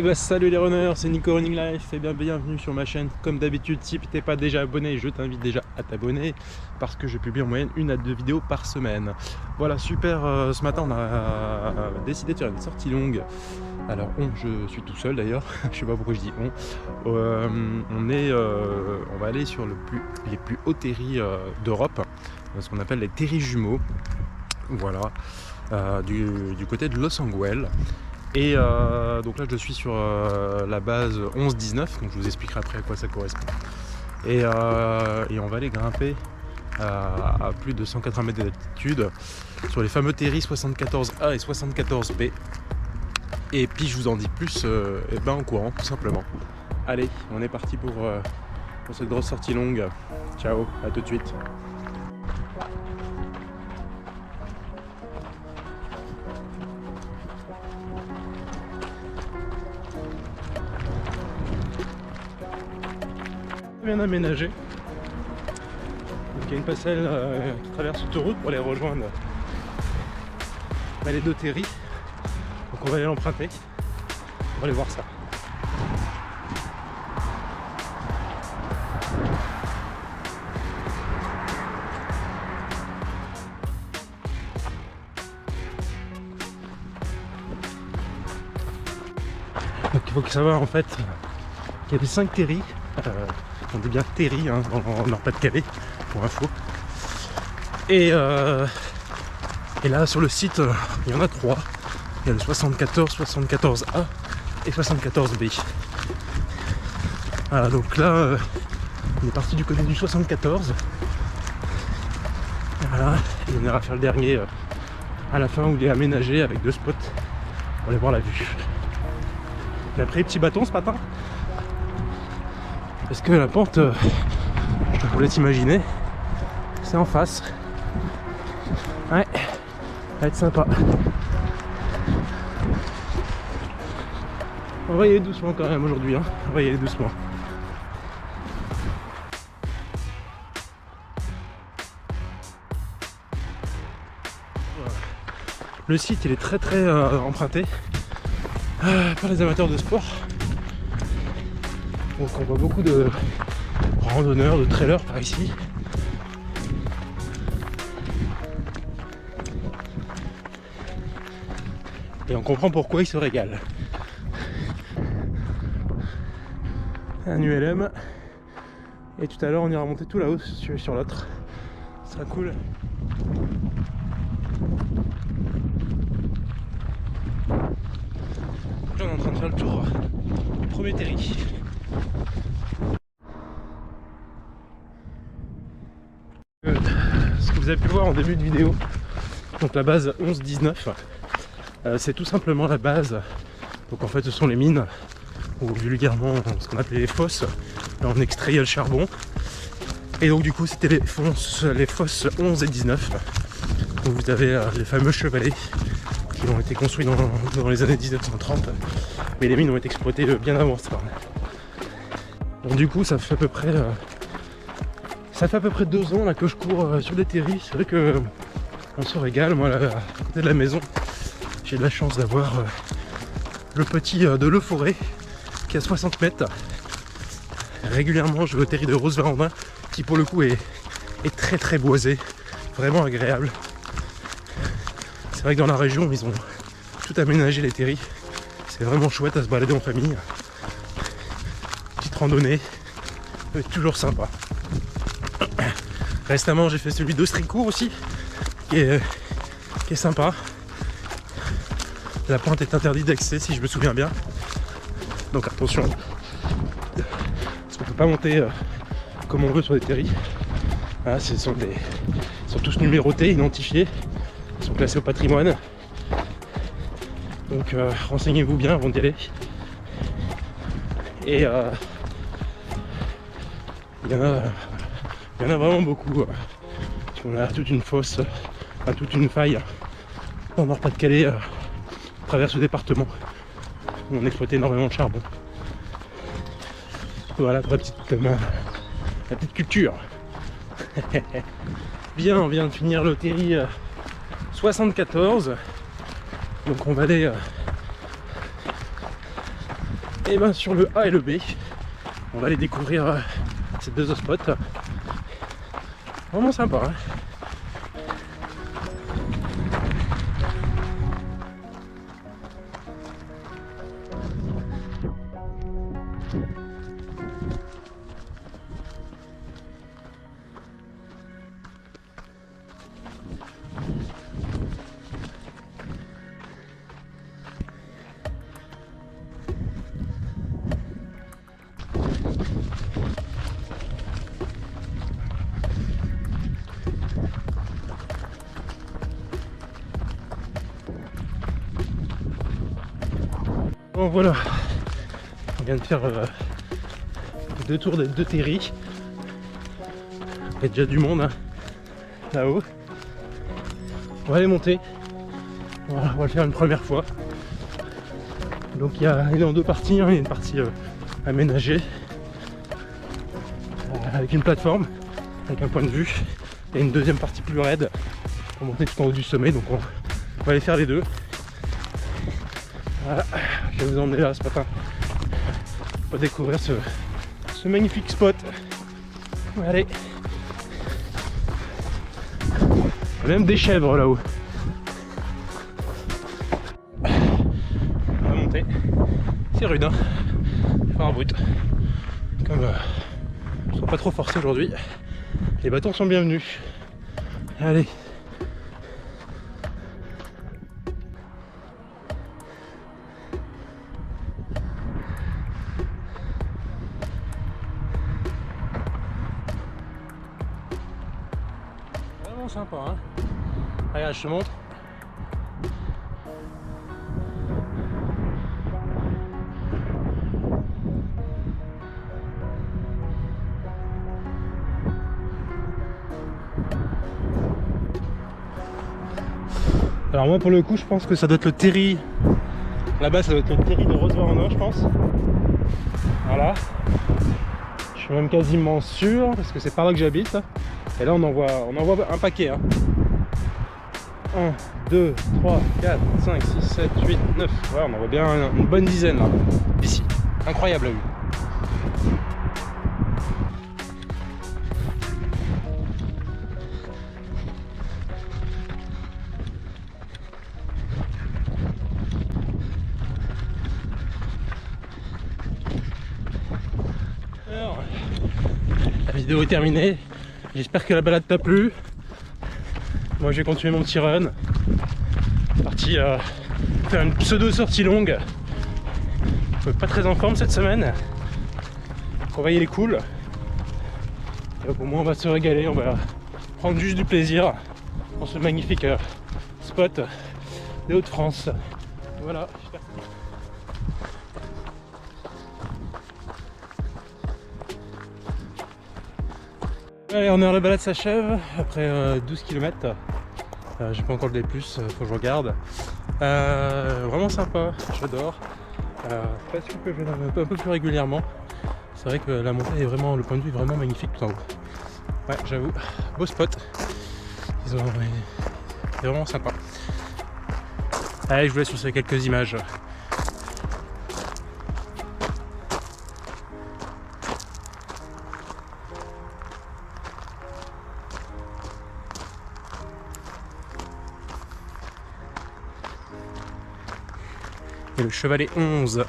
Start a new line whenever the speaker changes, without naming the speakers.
bah salut les runners, c'est Nico Running Life et bienvenue sur ma chaîne. Comme d'habitude, si tu n'es pas déjà abonné, je t'invite déjà à t'abonner parce que je publie en moyenne 1 à 2 vidéos par semaine. Voilà, super, ce matin on a décidé de faire une sortie longue. Alors je suis tout seul d'ailleurs, je sais pas pourquoi je dis on. On va aller sur les plus hauts terris d'Europe, ce qu'on appelle les terris jumeaux. Voilà, du côté de Los Angeles. Et donc là je suis sur la base 11-19, donc je vous expliquerai après à quoi ça correspond. Et on va aller grimper à plus de 180 mètres d'altitude sur les fameux terris 74A et 74B. Et puis je vous en dis plus en courant tout simplement. Allez, on est parti pour cette grosse sortie longue. Ciao, à tout de suite. Bien aménagé. Donc il y a une passerelle qui traverse l'autoroute pour aller rejoindre les deux terris. Donc on va aller l'emprunter. On va aller voir ça. Donc il faut savoir en fait qu'il y avait 5 terris. On dit bien terri dans le Nord-Pas-de-Calais pour info. Et là sur le site il y en a 3. Il y a le 74, 74A et 74B. Voilà, donc là on est parti du côté du 74. Et voilà, et on ira faire le dernier à la fin où il est aménagé avec 2 spots pour aller voir la vue. On a pris les petits bâtons ce matin. Parce que la pente, je vous laisse imaginer, c'est en face. Ouais, ça va être sympa. On va y aller doucement quand même aujourd'hui, hein. On va y aller doucement. Le site il est très emprunté par les amateurs de sport. Donc on voit beaucoup de randonneurs, de trailers par ici. Et on comprend pourquoi ils se régalent. Un ULM. Et tout à l'heure on ira monter tout là-haut sur l'autre. Ce sera cool. Là on est en train de faire le tour du premier terri. Ce que vous avez pu voir en début de vidéo, donc la base 11-19, c'est tout simplement la base. Donc en fait ce sont les mines, ou vulgairement ce qu'on appelait les fosses. Là on extrayait le charbon. Et donc du coup c'était les fosses 11 et 19. Donc vous avez les fameux chevalets qui ont été construits dans les années 1930. Mais les mines ont été exploitées bien avant ça. Donc du coup ça fait à peu près 2 ans là, que je cours sur des terris. C'est vrai que on se régale. Moi là, à côté de la maison, j'ai de la chance d'avoir le petit de Le Forêt qui a 60 mètres. Régulièrement je vais au terri de Rose-Varandin qui pour le coup est très boisé, vraiment agréable. C'est vrai que dans la région ils ont tout aménagé les terris. C'est vraiment chouette à se balader en famille. Petite randonnée, c'est toujours sympa. Récemment j'ai fait celui d'Austricourt aussi, qui est sympa. La pointe est interdite d'accès si je me souviens bien. Donc attention, parce qu'on peut pas monter comme on veut sur les terris. Voilà, ils sont tous numérotés, identifiés, ils sont classés au patrimoine. Donc renseignez-vous bien avant d'y aller. Et il y en a vraiment beaucoup. On a toute une fosse, toute une faille dans le Nord-Pas-de-Calais, à travers ce département où on exploitait énormément de charbon. Voilà pour la petite culture. Bien, on vient de finir le terri 74. Donc on va aller Et ben sur le A et le B, on va aller découvrir ces deux spots. Vraiment sympa, hein. Bon voilà, on vient de faire 2 tours des 2 terris. Il y a déjà du monde hein, là-haut. On va aller monter. Voilà, on va le faire une première fois. Donc il est en 2 parties, hein. Il y a une partie aménagée avec une plateforme, avec un point de vue, et une deuxième partie plus raide pour monter tout en haut du sommet. Donc on va aller faire les deux. Voilà, je vais vous emmener là ce matin pour découvrir ce magnifique spot. Allez, il y a même des chèvres là-haut. On va monter, c'est rude, hein. Enfin brut. Comme je ne sois pas trop forcé aujourd'hui, les bâtons sont bienvenus. Allez. Sympa, hein. Regarde, je te montre. Alors moi pour le coup je pense que ça doit être le terri. Là-bas ça doit être le terri de Rosevarano je pense. Voilà. Je suis même quasiment sûr parce que c'est par là que j'habite. Et là on en voit un paquet hein. 1, 2, 3, 4, 5, 6, 7, 8, 9. Ouais, on en voit bien une bonne dizaine là. Ici. Incroyable la vue. Alors, la vidéo est terminée. J'espère que la balade t'a plu. Moi je vais continuer mon petit run. Parti faire une pseudo sortie longue. Je suis pas très en forme cette semaine. On va y aller cool. Et au moins on va se régaler, on va prendre juste du plaisir dans ce magnifique spot des Hauts-de-France. Voilà, je suis parti. Allez, on est en la balade s'achève après 12 km. J'ai pas encore le D+, faut que je regarde. Vraiment sympa, j'adore. Pas sûr que je vais un peu plus régulièrement. C'est vrai que la montée est vraiment, le point de vue est vraiment magnifique tout en haut. Ouais, j'avoue, beau spot. C'est vraiment sympa. Allez, je vous laisse sur ces quelques images. Et le chevalet 11